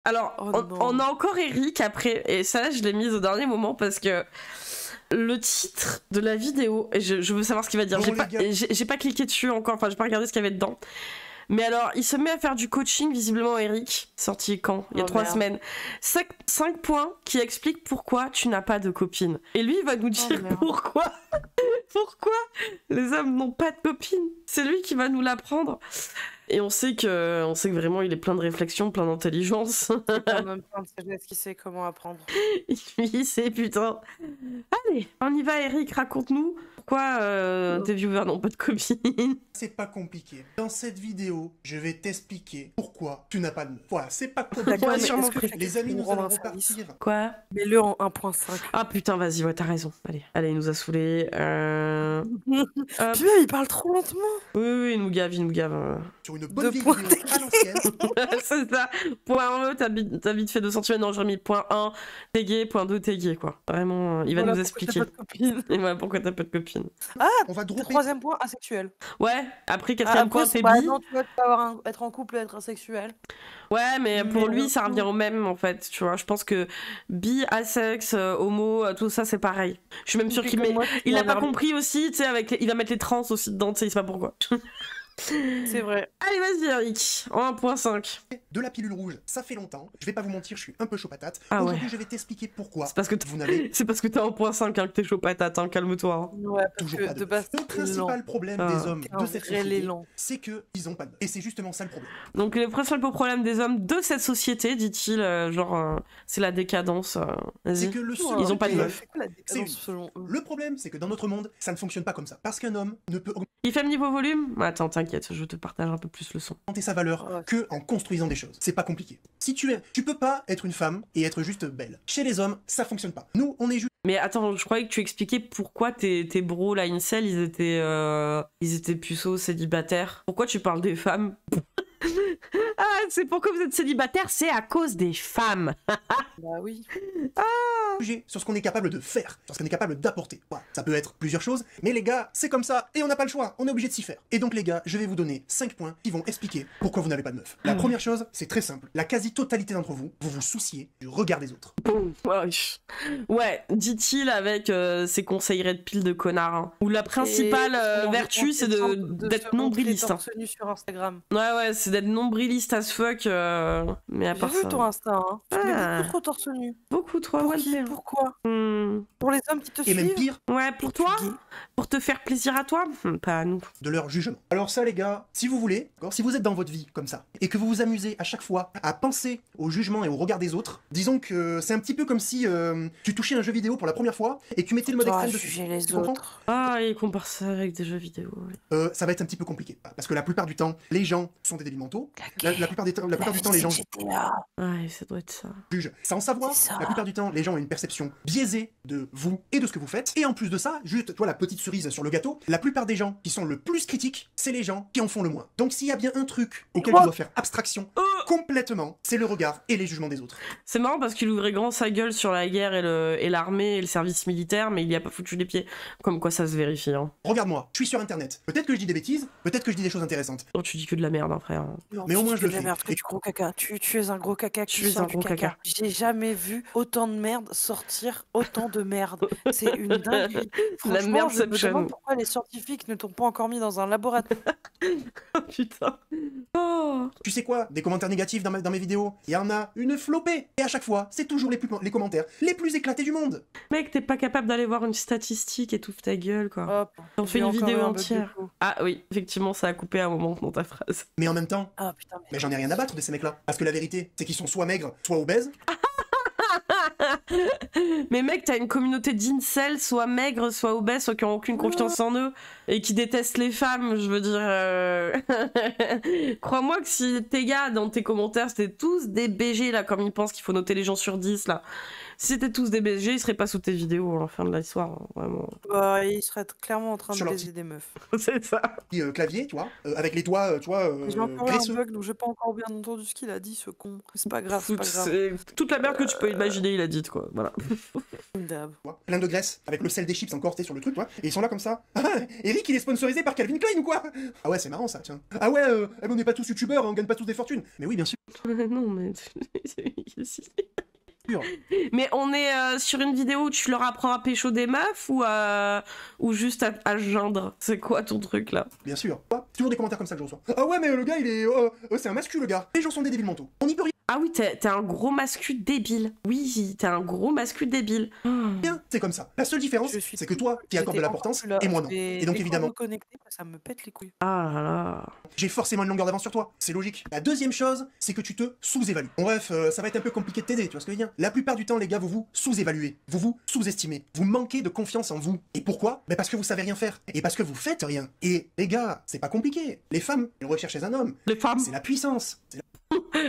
Alors, Oh on non. a encore Eric après, et ça là je l'ai mise au dernier moment parce que le titre de la vidéo, et je veux savoir ce qu'il va dire, Bon, les gars. j'ai pas cliqué dessus encore, enfin j'ai pas regardé ce qu'il y avait dedans. Mais alors, il se met à faire du coaching, visiblement Eric, sorti quand? Il y a Oh, 3 merde. semaines. 5 points qui expliquent pourquoi tu n'as pas de copine. Et lui, il va nous dire merde. pourquoi les hommes n'ont pas de copine. C'est lui qui va nous l'apprendre. Et on sait que vraiment il est plein de réflexion, plein d'intelligence. En même temps, de sagesse qui sait comment apprendre. Lui, c'est putain. Allez, on y va, Eric, raconte-nous pourquoi tes viewers n'ont pas de copine. C'est pas compliqué. Dans cette vidéo, je vais t'expliquer pourquoi tu n'as pas de meuf. Voilà, c'est pas compliqué. D'accord, mais sûrement est-ce que pris. ça Les amis, nous nous rendre allons un service repartir. Quoi? Mets-le en 1.5. Ah putain, vas-y, ouais, t'as raison. Allez, il nous a saoulés. Hop. Puis même, il parle trop lentement. Oui, il nous gave. Sur une bonne Deux vidéo points à l'ancienne. C'est ça. Point 1, t'as vite fait 2 cm. Non, j'ai mis point 1, t'es gay, point 2, t'es gay, quoi. Vraiment, il va Voilà nous pourquoi expliquer. t'as pas de copine. Et voilà pourquoi t'as pas de copine. On va dropper. Troisième point, asexuel. Ouais, après, quatrième Après, point, t'es bah bi. non, tu vois, tu peux être en couple et être asexuel. Ouais, mais pour Mais lui, ça revient au même, en fait, tu vois. Je pense que bi, asex, homo, tout ça, c'est pareil. Je suis même sûre qu'il met... Il a pas compris aussi, tu sais, il va mettre les trans aussi dedans, tu sais, il sait pas pourquoi. C'est vrai. Allez, vas-y, Eric, en 1.5. De la pilule rouge, ça fait longtemps. Je vais pas vous mentir, je suis un peu chaud patate. Ah ouais. Aujourd'hui, je vais t'expliquer pourquoi C'est parce que vous n'avez c'est parce que t'es en 1.5 hein, que t'es chaud patate, hein, calme-toi. Hein. Ouais, parce toujours que pas de de base, Le c'est principal lent. problème Ah. des hommes Un de cette vrai société, élan. c'est qu'ils ont pas de meuf. Et c'est justement ça le problème. Donc le principal problème des hommes de cette société, dit-il, c'est la décadence. C'est Vas-y. que le seul Ils ont pas de truc- meuf. C'est quoi la C'est décadence selon eux? Le problème, c'est que dans notre monde, ça ne fonctionne pas comme ça. Parce qu'un homme ne peut Il fait niveau volume? Attends, t'inquiète, je te partage un peu plus le son. augmenter sa valeur Oh. que en construisant des choses. C'est pas compliqué. Si tu peux pas être une femme et être juste belle. Chez les hommes, ça fonctionne pas. Nous, on est juste Mais attends, je croyais que tu expliquais pourquoi tes bros, là, incel, ils étaient puceaux, célibataires. Pourquoi tu parles des femmes? Ah, c'est pourquoi vous êtes célibataire, c'est à cause des femmes. Bah oui. jugés sur ce qu'on est capable de faire, sur ce qu'on est capable d'apporter. Voilà. Ça peut être plusieurs choses, mais les gars, c'est comme ça et on n'a pas le choix. On est obligé de s'y faire. Et donc les gars, je vais vous donner 5 points qui vont expliquer pourquoi vous n'avez pas de meuf. La première chose, c'est très simple. La quasi-totalité d'entre vous, vous vous souciez du regard des autres. Ouais, dit-il avec ses conseils red pill de connard. Hein. Où la principale vertu, c'est d'être nombriliste. Hein. Sur Instagram. Ouais, c'est d'être nombriliste as fuck. Mais à J'ai part vu ça... ton Insta, hein. Tu mets Ah. beaucoup trop torse nu. Beaucoup trop, Pour ouais, qui? Pourquoi? Pour les hommes qui te Et suivent? même pire, Ouais, pour toi? Pour te faire plaisir à toi? Pas à nous. de leur jugement. Alors ça les gars, si vous voulez, si vous êtes dans votre vie comme ça, et que vous vous amusez à chaque fois à penser au jugement et au regard des autres, disons que c'est un petit peu comme si tu touchais un jeu vidéo pour la première fois et que tu mettais le mode extrême dessus. juger les Tu comprends? autres. Ah, il compare ça avec des jeux vidéo. Ouais. Ça va être un petit peu compliqué. Parce que la plupart du temps, les gens sont des débiles mentaux. La plupart du temps, les gens Ouais, ça doit être ça. jugent sans savoir. C'est ça. La plupart du temps, les gens ont une perception biaisée de vous et de ce que vous faites. Et en plus de ça, juste, toi, la petite cerise sur le gâteau, la plupart des gens qui sont le plus critiques, c'est les gens qui en font le moins. Donc s'il y a bien un truc auquel tu dois faire abstraction complètement, c'est le regard et les jugements des autres. C'est marrant parce qu'il ouvrait grand sa gueule sur la guerre et l'armée et le service militaire, mais il y a pas foutu les pieds. Comme quoi ça se vérifie. Hein. Regarde-moi, je suis sur internet. Peut-être que je dis des bêtises, peut-être que je dis des choses intéressantes. Non, tu dis que de la merde, hein, frère. Non, Mais au tu moins, dis je le de la fais. merde, que tu gros caca. Tu es un gros caca. Je suis un gros caca. J'ai jamais vu autant de merde sortir autant de merde. C'est une dinguerie. La Franchement, je me merdception. demande pourquoi les scientifiques ne t'ont pas encore mis dans un laboratoire. Oh putain. Oh. Tu sais quoi? Des commentaires négatifs dans mes vidéos, il y en a une flopée. Et à chaque fois, c'est toujours les commentaires les plus éclatés du monde. Mec, t'es pas capable d'aller voir une statistique et tout ta gueule, quoi. Hop. T'en fais j'ai une encore vidéo eu un bug de entière. coup. Ah oui, effectivement, ça a coupé à un moment dans ta phrase. Mais en même temps, Ah putain, mais... j'en ai rien à battre de ces mecs-là. Parce que la vérité, c'est qu'ils sont soit maigres, soit obèses. Mais mec, t'as une communauté d'incels, soit maigres, soit obèses, soit qui ont aucune confiance en eux et qui détestent les femmes, je veux dire. Crois-moi que si tes gars, dans tes commentaires, c'était tous des BG, là, comme ils pensent qu'il faut noter les gens sur 10, là. Si c'était tous des BG, ils seraient pas sous tes vidéos à la fin de l'histoire, hein, vraiment. Bah, il serait clairement en train de Sur leur baiser des meufs. C'est ça. Clavier, tu vois, avec les doigts, tu vois, J'ai encore eu un graisseux. bug, donc j'ai pas encore bien entendu ce qu'il a dit, ce con. C'est pas grave, c'est pas grave. C'est toute la merde que tu peux imaginer, il a dit, quoi. Voilà. D'hab. tu vois, plein de graisse, avec le sel des chips encore, t'es sur le truc, tu vois, et ils sont là comme ça. Ah, Eric, il est sponsorisé par Calvin Klein ou quoi? Ah ouais, c'est marrant ça, tiens. Ah ouais, on n'est pas tous youtubeurs, on gagne pas tous des fortunes. Mais oui, bien sûr. Non, mais. Mais on est sur une vidéo où tu leur apprends à pécho des meufs ou juste à geindre? C'est quoi ton truc là? Bien sûr. C'est toujours des commentaires comme ça que je reçois. Ah ouais, mais le gars, il est. C'est un mascu, le gars. Les gens sont des débiles mentaux. On n'y peut Ah oui, t'es un gros mascu débile. Oui, t'es un gros mascu débile. rien. C'est comme ça. La seule différence, c'est que toi, tu accordes de l'importance et moi non. Et donc évidemment, ça me pète les couilles. Ah là là. j'ai forcément une longueur d'avance sur toi. C'est logique. La deuxième chose, c'est que tu te sous-évalues. Bon, bref, ça va être un peu compliqué de t'aider, tu vois ce que je veux dire? La plupart du temps, les gars, vous vous sous-évaluez. Vous vous sous-estimez. Vous manquez de confiance en vous. Et pourquoi? Ben parce que vous savez rien faire. Et parce que vous faites rien. Et les gars, c'est pas compliqué. Les femmes, elles recherchent chez un homme. Les femmes. C'est la puissance. C'est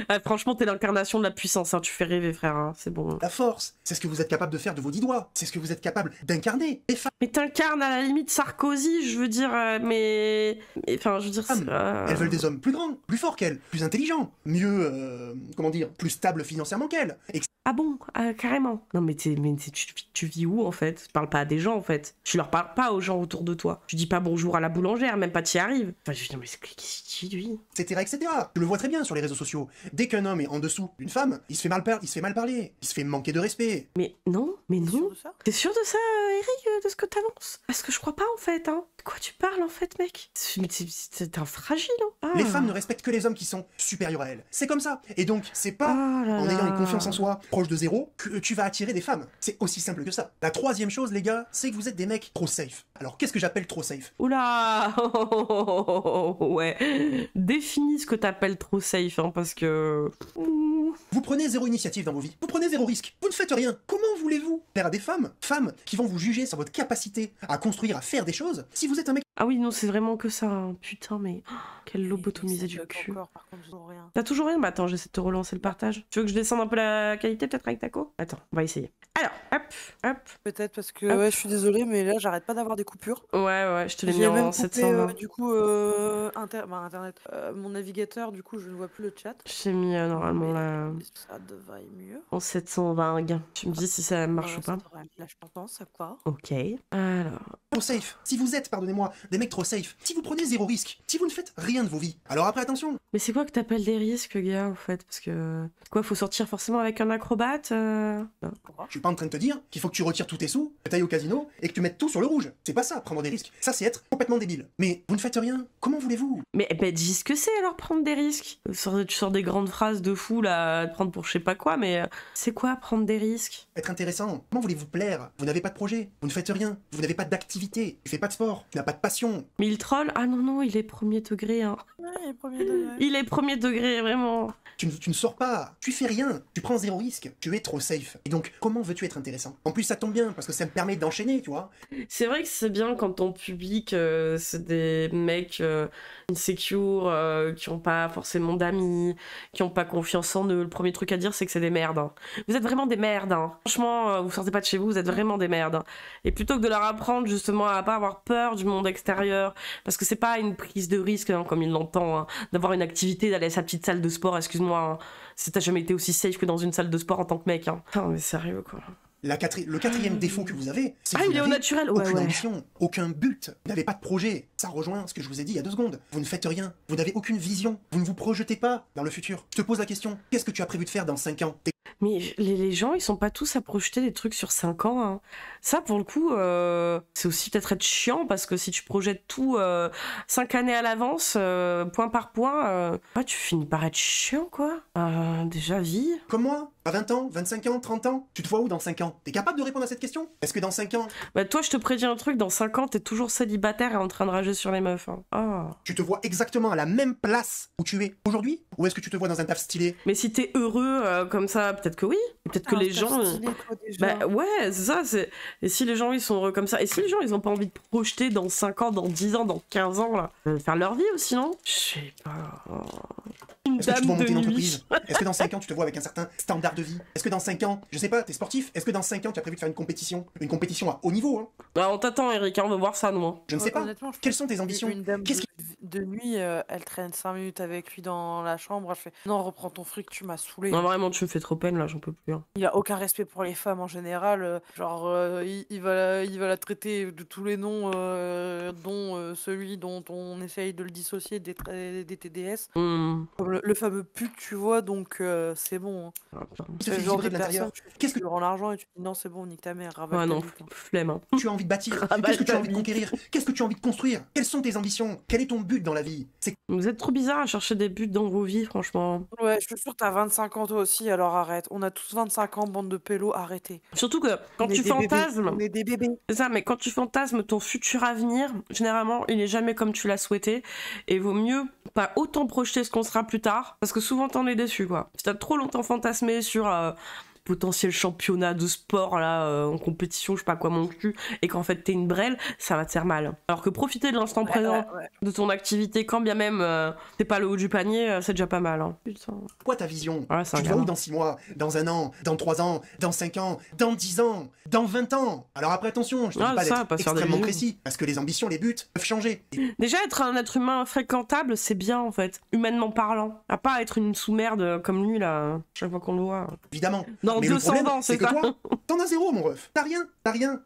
Ah, franchement, t'es l'incarnation de la puissance, hein. Tu fais rêver, frère, hein. C'est bon. la force. C'est ce que vous êtes capable de faire de vos 10 doigts. C'est ce que vous êtes capable d'incarner. Les femmes, Mais t'incarnes à la limite Sarkozy, je veux dire, mais. Enfin, je veux dire. elles veulent des hommes plus grands, plus forts qu'elles, plus intelligents, mieux, comment dire, plus stables financièrement qu'elles. Et Ah bon, carrément. Non, mais, tu vis où en fait? Tu parles pas à des gens en fait. Tu leur parles pas aux gens autour de toi. Tu dis pas bonjour à la boulangère, même pas t'y arrives. Enfin, je dis, non, mais qu'est-ce qu'il dit, lui? etc., etc. Je le vois très bien sur les réseaux sociaux. Dès qu'un homme est en dessous d'une femme, il se fait mal parler, il se fait manquer de respect. Mais non, mais T'es sûr non. de ça? T'es sûr de ça, Eric, de ce que t'avances? Parce que je crois pas en fait, hein. De quoi tu parles en fait, mec? C'est un fragile, hein. Ah. Les femmes ne respectent que les hommes qui sont supérieurs à elles. C'est comme ça. Et donc, c'est pas Ah là en ayant une là. confiance en soi proche de zéro que tu vas attirer des femmes. C'est aussi simple que ça. La troisième chose, les gars, c'est que vous êtes des mecs trop safe. Alors, qu'est-ce que j'appelle trop safe? Oula. Ouais. Définis ce que t'appelles trop safe, hein, parce que. Vous prenez zéro initiative dans vos vies. Vous prenez zéro risque. Vous ne faites rien. Comment voulez-vous plaire à des femmes? Femmes qui vont vous juger sur votre capacité à construire, à faire des choses, si vous êtes un mec. Ah oui, non, c'est vraiment que ça, hein. Putain, mais. Quelle lobotomisée du cul. Encore, par contre, j'ai toujours rien. T'as toujours rien? Bah attends, j'essaie de te relancer le partage. Tu veux que je descende un peu la qualité peut-être avec Taco? Attends, on va essayer. Alors, hop. Peut-être parce que, Hop. ouais, je suis désolée, mais là, j'arrête pas d'avoir des coupures. Ouais, je te l'ai mis J'ai en même coupé, 720. du coup, Internet. Mon navigateur, du coup, je ne vois plus le chat. Je t'ai mis normalement là Ça devrait aller mieux. en 720. Tu me dis si ça marche ou Ça pas. devrait- Là, je pense à quoi? Ok. Alors. Trop safe. Si vous êtes, pardonnez-moi, des mecs trop safe, si vous prenez zéro risque, si vous ne faites rien de vos vies, alors après attention. Mais c'est quoi que t'appelles des risques, gars, en fait? Parce que. Quoi, faut sortir forcément avec un acrobate Non. Je suis pas en train de te dire qu'il faut que tu retires tous tes sous, que tu ailles au casino et que tu mettes tout sur le rouge. C'est pas ça, prendre des risques. Ça, c'est être complètement débile. Mais vous ne faites rien. Comment voulez-vous? Mais ben, dis ce que c'est alors prendre des risques. Tu sors des grandes phrases de fou là, à te prendre pour je sais pas quoi, mais c'est quoi prendre des risques? Être intéressant. Comment voulez-vous plaire? Vous n'avez pas de projet. Vous ne faites rien. Vous n'avez pas d'activité. Tu fais pas de sport. Tu n'as pas de passion. Mais il troll? Ah non, il est premier degré, hein. Ouais, premier degré. Il est premier degré, vraiment. Tu ne sors pas. Tu fais rien. Tu prends zéro risque. Tu es trop safe. Et donc, comment veux-tu être intéressant? En plus, ça tombe bien parce que ça me permet d'enchaîner, tu vois. C'est vrai que c'est bien quand ton public, c'est des mecs insecure, qui ont pas forcément d'amis, qui ont pas confiance en eux. Le premier truc à dire, c'est que c'est des merdes, hein. Vous êtes vraiment des merdes, hein. Franchement, vous sortez pas de chez vous, vous êtes vraiment des merdes, hein. Et plutôt que de leur apprendre justement à pas avoir peur du monde extérieur, parce que c'est pas une prise de risque, hein, comme ils l'entendent, hein, d'avoir une activité, d'aller à sa petite salle de sport, excuse-moi, hein, si t'as jamais été aussi safe que dans une salle de sport en tant que mec, hein. Putain, mais sérieux, quoi. Le quatrième défaut que vous avez, c'est que Ah, vous il est au n'avez naturel, aucune ouais. ambition, aucun but. Vous n'avez pas de projet. Ça rejoint ce que je vous ai dit il y a 2 secondes. Vous ne faites rien. Vous n'avez aucune vision. Vous ne vous projetez pas dans le futur. Je te pose la question. Qu'est-ce que tu as prévu de faire dans 5 ans? Mais les gens, ils sont pas tous à projeter des trucs sur 5 ans, hein. Ça, pour le coup, c'est aussi peut-être être chiant, parce que si tu projettes tout 5 années à l'avance, point par point, tu finis par être chiant, quoi. Déjà, vie. Comme moi? À 20 ans, 25 ans, 30 ans? Tu te vois où dans 5 ans? T'es capable de répondre à cette question? Est-ce que dans 5 ans, Bah, toi, je te prédis un truc, dans 5 ans, t'es toujours célibataire et en train de rager sur les meufs, hein. Ah. tu te vois exactement à la même place où tu es aujourd'hui? Ou est-ce que tu te vois dans un taf stylé? Mais si t'es heureux comme ça, peut-être que oui. Peut-être que Ah, les t'as gens... stylé, toi, déjà. Bah ouais, c'est ça, et si les gens ils sont heureux comme ça, et si les gens ils ont pas envie de projeter dans 5 ans, dans 10 ans, dans 15 ans là, faire leur vie aussi, non? Je sais pas. Une Est-ce que tu dame dois monter de une nuit. entreprise? Est-ce que dans 5 ans, tu te vois avec un certain standard de vie? Est-ce que dans 5 ans, je sais pas, t'es sportif? Est-ce que dans 5 ans, tu as prévu de faire une compétition? Une compétition à haut niveau, hein? Bah, on t'attend, Eric, hein, on veut voir ça, nous. Je ne sais pas. Honnêtement, je Quelles pense sont tes que ambitions? une dame Qu'est-ce de nuit, elle traîne 5 minutes avec lui dans la chambre. Elle fait non, reprends ton fric, tu m'as saoulé. Non, vraiment, tu me fais trop peine, là, j'en peux plus. Hein. Il a aucun respect pour les femmes en général. Il va la traiter de tous les noms, dont celui dont on essaye de le dissocier des TDS. Hmm. Comme le fameux pute, tu vois, donc c'est bon. Hein. Ah, putain. te C'est fait le genre vibrer de de l'intérieur? personne, Qu'est-ce que tu leur rends l'argent et tu dis non, c'est bon, nique ta mère, ravale Ah ta non, bite, hein. flemme. Hein. tu as envie de bâtir? Ah bah, Qu'est-ce que tu as ta envie de vie. conquérir? Qu'est-ce que tu as envie de construire? Quelles sont tes ambitions? Quel est ton but dans la vie? C'est Vous êtes trop bizarre à chercher des buts dans vos vies, franchement. Ouais, je suis sûre que t'as 25 ans toi aussi, alors arrête. On a tous 25 ans, bande de pélos, arrêtez. Surtout que quand On est tu des bébés, fantasmes, on est des bébés. c'est ça, mais quand tu fantasmes ton futur avenir, généralement, il n'est jamais comme tu l'as souhaité. Et vaut mieux pas autant projeter ce qu'on sera plus tard, parce que souvent t'en es déçu, quoi. Si t'as trop longtemps fantasmé sur potentiel championnat de sport, là, en compétition, je sais pas quoi, mon cul, et qu'en fait t'es une brêle, ça va te faire mal. Alors que profiter de l'instant présent, Ouais. de ton activité, quand bien même t'es pas le haut du panier, c'est déjà pas mal. Hein. Putain. quoi ta vision? Ouais, c'est un Tu te vois où gamin. dans 6 mois? Dans 1 an? Dans 3 ans? Dans 5 ans? Dans 10 ans? Dans 20 ans? Alors après, attention, je te Ah, dis pas ça, d'être pas se faire des extrêmement visions. précis, parce que les ambitions, les buts peuvent changer. Et Déjà, être un être humain fréquentable, c'est bien, en fait, humainement parlant. À pas être une sous-merde comme lui, là, chaque fois qu'on le voit. évidemment. Dans Mais le 200 problème, ans, c'est c'est que ça. toi, t'en as zéro, mon ref. T'as rien.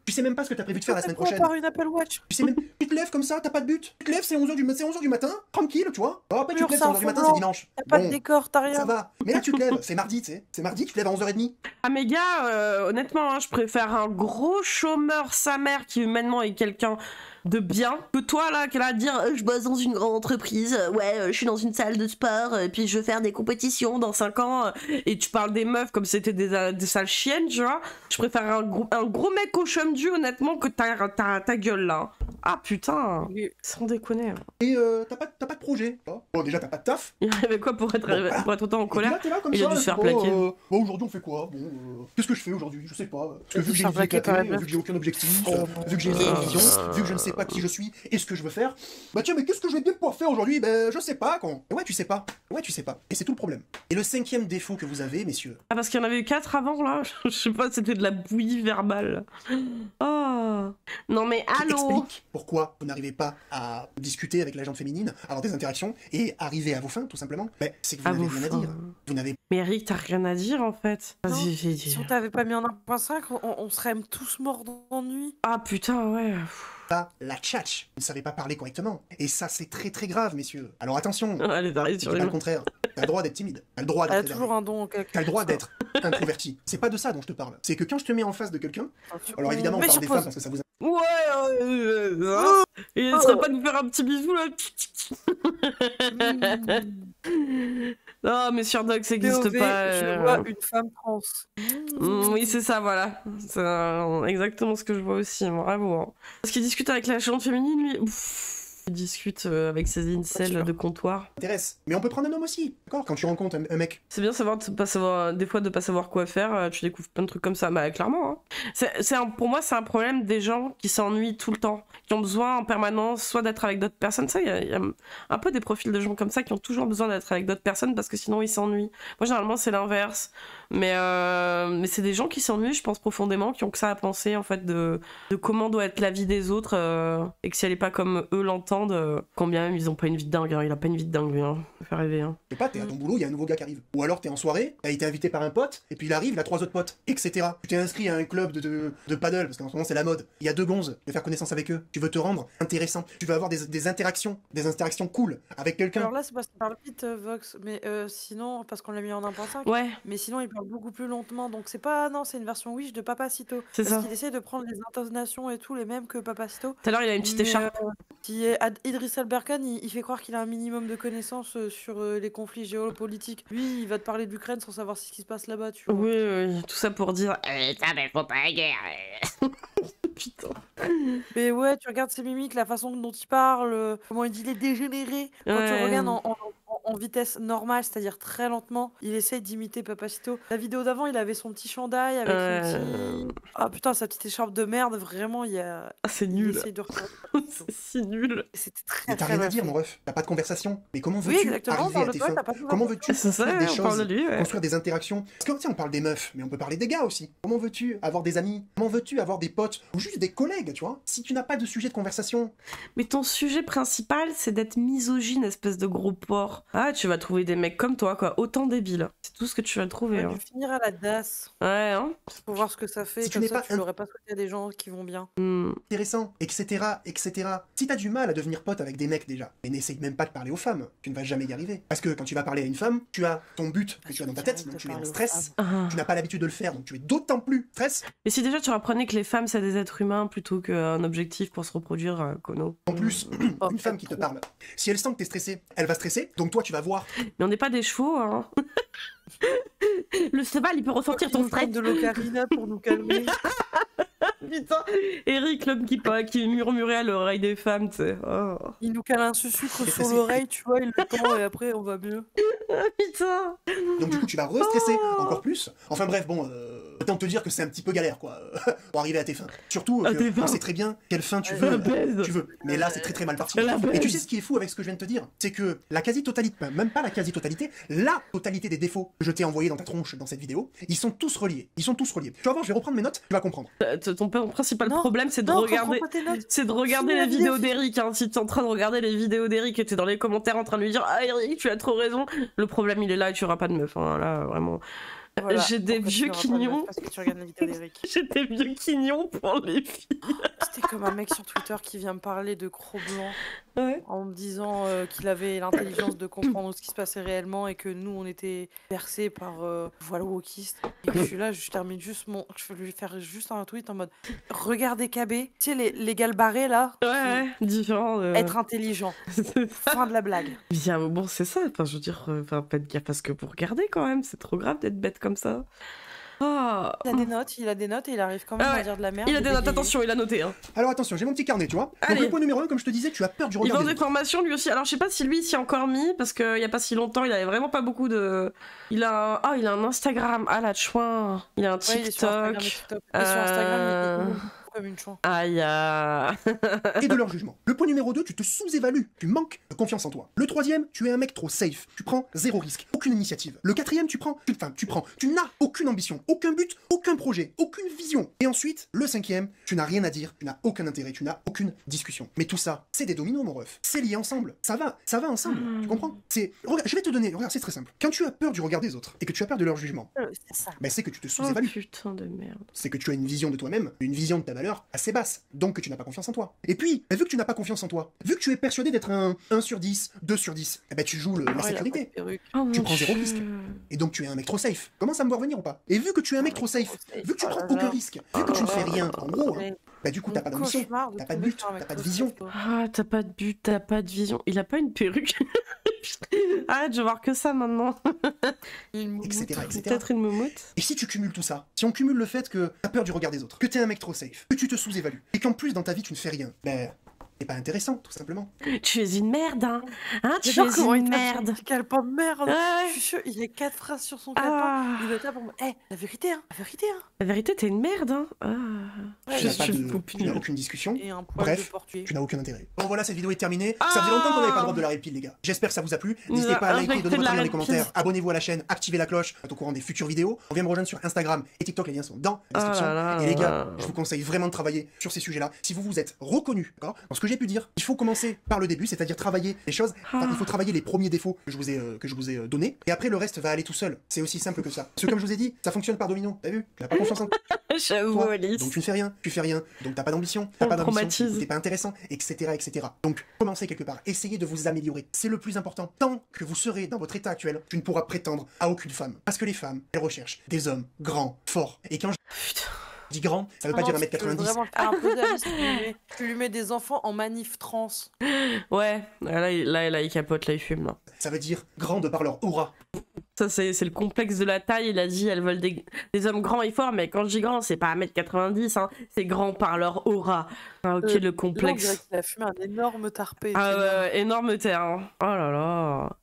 Tu sais même pas ce que t'as prévu de faire la semaine prochaine. Par une Apple Watch. Tu sais même, tu te lèves comme ça, t'as pas de but. Tu te lèves, c'est 11h du matin, tranquille, tu vois. Oh, après, tu Mur, te lèves, c'est c'est un 11h du matin, fond c'est blanc. dimanche. T'as pas de Bon, décor, t'as rien. ça va. Mais là, tu te lèves, c'est mardi, tu sais. C'est mardi, tu te lèves à 11h30. Ah, mes gars, honnêtement, hein, je préfère un gros chômeur sa mère qui humainement est quelqu'un de bien que toi là qui est là à dire je bosse dans une grande entreprise, je suis dans une salle de sport, puis je veux faire des compétitions dans 5 ans, et tu parles des meufs comme si c'était des sales chiennes, tu vois. Je préfère un gros mec au chum du honnêtement que ta gueule là. Ah putain, Oui. sans déconner. Et t'as pas de projet. Bon, déjà, t'as pas de taf. Il y avait quoi pour être Bon, pour être autant en Et puis colère? là, t'es là comme Il a ça. dû se faire bon, plaquer. bon, aujourd'hui, on fait quoi? Bon, qu'est-ce que je fais aujourd'hui? Je sais pas. Parce que Il a vu dû que j'ai se une faire vie plaquer par la éclatée, meuf. vu que j'ai aucun objectif, Oh, vu que j'ai une vision, vu que je ne sais pas qui je suis et ce que je veux faire, bah tiens, mais qu'est-ce que je vais bien pouvoir faire aujourd'hui? Ben, je sais pas, con. Et ouais, tu sais pas. Et c'est tout le problème. Et le 5e défaut que vous avez, messieurs, Ah, parce qu'il y en avait eu 4 avant, là. Je sais pas, c'était de la bouillie verbale. Oh. Non, mais qui allô. explique pourquoi vous n'arrivez pas à discuter avec la gente féminine, avoir des interactions et arriver à vos fins, tout simplement. Ben, c'est que vous À n'avez vos rien à fins. dire. Vous n'avez Mais Eric, t'as rien à dire, en fait. Non, Vas-y, Si on t'avait pas mis en 1.5, on serait tous morts d'ennui. Ah, putain, ouais. pas la tchatch. Vous ne savez pas parler correctement. Et ça, c'est très très grave, messieurs. Alors attention, Allez, t'arrives c'est sur pas les le mains. contraire. T'as le droit d'être timide. T'as le droit Elle a d'être toujours un don. T'as le droit d'être introverti. C'est pas de ça dont je te parle. C'est que quand je te mets en face de quelqu'un, alors évidemment on Mais parle sur des pause. femmes parce que ça vous... Ouais, il serait pas de nous faire un petit bisou, là. Non, mais sur Doc, ça existe POV, pas. je vois une femme trans. Oui, c'est ça, voilà. C'est exactement ce que je vois aussi, bravo. Hein. Parce qu'il discute avec la chante féminine, lui. Il discute avec ses incels de comptoir. intéresse. Mais on peut prendre un homme aussi, d'accord? Quand tu rencontres un mec, C'est bien pas savoir, des fois de pas savoir quoi faire, tu découvres plein de trucs comme ça, bah clairement. Hein. Pour moi, c'est un problème des gens qui s'ennuient tout le temps, qui ont besoin en permanence soit d'être avec d'autres personnes. Ça, il y a un peu des profils de gens comme ça qui ont toujours besoin d'être avec d'autres personnes parce que sinon ils s'ennuient. Moi, généralement, c'est l'inverse. Mais c'est des gens qui s'ennuient, je pense profondément, qui ont que ça à penser en fait de comment doit être la vie des autres et que si elle est pas comme eux l'entendent, quand bien même ils ont pas une vie de dingue. Hein. Il a pas une vie de dingue, lui. Hein. Ça fait rêver. Hein. je sais pas, t'es à ton boulot, il y a un nouveau gars qui arrive. Ou alors t'es en soirée, t'as été invité par un pote, et puis il arrive, il a 3 autres potes, etc. Tu t'es inscrit à un club de paddle, parce qu'en ce moment c'est la mode. Il y a 2 gonzes, tu veux faire connaissance avec eux. Tu veux te rendre intéressant. Tu veux avoir des interactions cool avec quelqu'un. Alors là, c'est parce qu'il parle vite, Vox, mais sinon, parce qu'on l'a mis en 1.5, Ouais, mais sinon, il parle beaucoup plus lentement, donc c'est pas... Non, c'est une version Wish de Papacito. c'est Parce ça. qu'il essaie de prendre les intonations et tout, les mêmes que Papacito. Tout à l'heure, il a une petite Mais, écharpe. Idriss Elba Khan, il fait croire qu'il a un minimum de connaissances sur les conflits géopolitiques. Lui, il va te parler de l'Ukraine sans savoir ce qui se passe là-bas, tu vois. Oui, oui, tout ça pour dire. Ça, mais faut pas la guerre. Putain. Mais ouais, tu regardes ses mimiques, la façon dont il parle, comment il dit les dégénérés. Quand tu Ouais. regardes en vitesse normale, c'est-à-dire très lentement. Il essaye d'imiter Papacito. La vidéo d'avant, il avait son petit chandail avec son petit... Ah putain, sa petite écharpe de merde, vraiment, c'est il nul. essaye de refaire. C'est si nul. C'était Mais très t'as très rien à mal dire, fait. mon ref. T'as pas de conversation. Mais comment Oui, veux-tu exactement, arriver à parle de tes toi, fins? t'as pas de Comment veux-tu C'est ça, construire des on parle de choses, lui, ouais. construire des interactions? Parce que tiens, on parle des meufs, mais on peut parler des gars aussi. Comment veux-tu avoir des amis? Comment veux-tu avoir des potes? Ou juste des collègues, tu vois? Si tu n'as pas de sujet de conversation. Mais ton sujet principal, c'est d'être misogyne, espèce de gros porc. Ah, tu vas trouver des mecs comme toi, quoi. Autant débiles. C'est tout ce que tu vas trouver. On Hein. va finir à la DAS Ouais, hein. pour voir ce que ça fait. Si tu Comme n'es ça, pas tu l'aurais pas souhaité à des gens qui vont bien. Intéressant, etc., etc. Si t'as du mal à devenir pote avec des mecs déjà, mais n'essaye même pas de parler aux femmes, tu ne vas jamais y arriver. Parce que quand tu vas parler à une femme, tu as ton but que tu as dans ta tête, donc tu es en stress, Ah. tu n'as pas l'habitude de le faire, donc tu es d'autant plus stress. Mais si déjà tu apprenais que les femmes c'est des êtres humains plutôt qu'un objectif pour se reproduire, Kono. En plus, une femme qui te parle, si elle sent que t'es stressé, elle va stresser, donc toi tu vas voir. Mais on n'est pas des chevaux, hein. Le cheval, il peut ressentir ton stress. De l'ocarina pour nous calmer. Putain, Eric, l'homme qui murmurait à l'oreille des femmes, tu sais. Oh. Il nous cale un sucre Et sur c'est- l'oreille, tu vois, il le tend et après on va mieux. Putain. Donc du coup tu vas restresser encore plus. Enfin bref, bon, autant te dire que c'est un petit peu galère quoi, pour arriver à tes fins. Surtout À tes que on fins. sait très bien quelle fin tu La veux. baise. Tu veux. Mais là c'est très très mal parti. La Et tu baise. sais ce qui est fou avec ce que je viens de te dire, c'est que la quasi-totalité, même pas la quasi-totalité, la totalité des défauts que je t'ai envoyés dans ta tronche dans cette vidéo, ils sont tous reliés. Ils sont tous reliés. Tu vas voir, je vais reprendre mes notes, tu vas comprendre. Ton principal Non, problème, c'est de non, regarder. reprends pas tes notes. C'est de regarder Finis la les vidéos vidéo, d'Eric. Hein. Si t'es en train de regarder les vidéos d'Eric et t'es dans les commentaires en train de lui dire ah Eric, tu as trop raison. Le problème, il est là et tu auras pas de meuf. Hein. Là, vraiment. Voilà, J'ai des pourquoi tu vieux n'auras pas de meuf quignons. Parce que tu regardes la vidéo d'Eric. J'ai des vieux quignons pour les filles. C'était comme un mec sur Twitter qui vient me parler de Cro-Blanc Ouais. en me disant qu'il avait l'intelligence de comprendre ce qui se passait réellement et que nous on était bercés par voilà wokistes. Et que je suis là, je termine juste mon. Je vais lui faire juste un tweet en mode regardez KB, tu sais les gars barrés là, Ouais, différent. être intelligent. Fin de la blague. Bien, bon, c'est ça. Enfin, je veux dire, faites gaffe parce que vous regardez quand même. C'est trop grave d'être bête comme ça. Ah. Il a des notes et il arrive quand même Ah ouais. à dire de la merde. Il a et des notes, bégayer. attention, il a noté. Hein. Alors attention, j'ai mon petit carnet, tu vois. Donc Allez. le point numéro 1, comme je te disais, tu as peur du Il regard vend des des autres. formations lui aussi. Alors je sais pas si lui s'y a encore mis parce qu'il y a pas si longtemps il avait vraiment pas beaucoup de. Il a un Instagram. Ah la chouin. Il a un Ouais, il est sur Instagram et TikTok. TikTok. Et sur Instagram, il est comme une chouin. Aïe. Et de leur jugement. Le point numéro 2, tu te sous-évalues, tu manques de confiance en toi. Le troisième, tu es un mec trop safe, tu prends zéro risque, aucune initiative. Le quatrième, tu n'as aucune ambition, aucun but, aucun projet, aucune vision. Et ensuite, le cinquième, tu n'as rien à dire, tu n'as aucun intérêt, tu n'as aucune discussion. Mais tout ça, c'est des dominos, mon ref. C'est lié ensemble. Ça va ensemble, tu comprends? Regarde, je vais te donner, regarde, c'est très simple. Quand tu as peur du regard des autres et que tu as peur de leur jugement, C'est ça. ben c'est que tu te Oh sous-évalues. putain de merde. C'est que tu as une vision de toi-même, une vision de ta valeur assez basse, donc que tu n'as pas confiance en toi. Et puis, vu que tu n'as pas confiance en toi, vu que tu es persuadé d'être un 1 sur 10, 2 sur 10, eh ben tu joues la Oh, il a pas de sécurité. perruque. Oh, mon Tu prends zéro Dieu. risque. Et donc tu es un mec trop safe. Commence à me voir venir ou pas? Et vu que tu es un mec trop safe, vu que tu Oh prends là aucun là. risque, vu que tu ne fais rien, en gros, hein, Ouais. bah du coup t'as pas Mon d'ambition, cauchemar t'as pas de tomber but, sur un mec t'as pas de trop vision. safe, toi. Ah, t'as pas de but, t'as pas de vision. Il a pas une perruque. Arrête, je veux voir que ça maintenant. Etc., etc. Peut-être une moumoute. Et si tu cumules tout ça, si on cumule le fait que t'as peur du regard des autres, que t'es un mec trop safe, que tu te sous-évalues, et qu'en plus dans ta vie tu ne fais rien, ben c'est pas intéressant, tout simplement. Tu es une merde, hein. Hein, tu J'adore es comment une il tape merde. son calepin de merde. Ouais. Je suis sûre, il y a 4 phrases sur son calepin. Ah. Il me tape en mode, la vérité, hein, la vérité, hein. La vérité, t'es une merde, hein. Ah. Ouais, Tu Je n'as pas suis de- poupée. tu n'as aucune discussion. Et un poil Bref, de portuer. Tu n'as aucun intérêt. Bon voilà, cette vidéo est terminée. Ça faisait longtemps qu'on n'avait pas le droit de la repeat, les gars. J'espère que ça vous a plu. N'hésitez pas à liker, Arrêtez donnez de votre la avis dans les repeat. commentaires. Abonnez-vous à la chaîne, activez la cloche, pour être au courant des futures vidéos. On vient me rejoindre sur Instagram et TikTok, les liens sont dans la description. Ah là là. Et les gars, je vous conseille vraiment de travailler sur ces sujets-là. Si vous êtes reconnu, d'accord, dans ce que j'ai pu dire, il faut commencer par le début, c'est-à-dire travailler les choses. Enfin, il faut travailler les premiers défauts que je vous ai donnés. Et après, le reste va aller tout seul. C'est aussi simple que ça. Parce que comme je vous ai dit, ça fonctionne par domino. T'as vu? Tu n'as pas confiance en toi. J'avoue, Alice. Donc tu ne fais rien, donc t'as pas d'ambition, On t'as pas d'ambition, traumatise. donc t'es pas intéressant, etc., etc. Donc commencez quelque part, essayez de vous améliorer, c'est le plus important. Tant que vous serez dans votre état actuel, tu ne pourras prétendre à aucune femme. Parce que les femmes, elles recherchent des hommes grands, forts. Et quand je Putain. dis grand, ça veut pas dire 1m90. Vraiment le faire un peu d'avis, tu lui mets des enfants en manif trans. Ouais, là, il capote, là, il fume, là. Ça veut dire grand de par leur aura. Ça, c'est le complexe de la taille. Il a dit, elles veulent des hommes grands et forts, mais quand je dis grand, c'est pas 1m90, hein. C'est grand par leur aura. Ah, ok, le Là, on dirait complexe. qu'il a fumé un énorme tarpé. Ah ouais, énorme terre. Hein. Oh là là.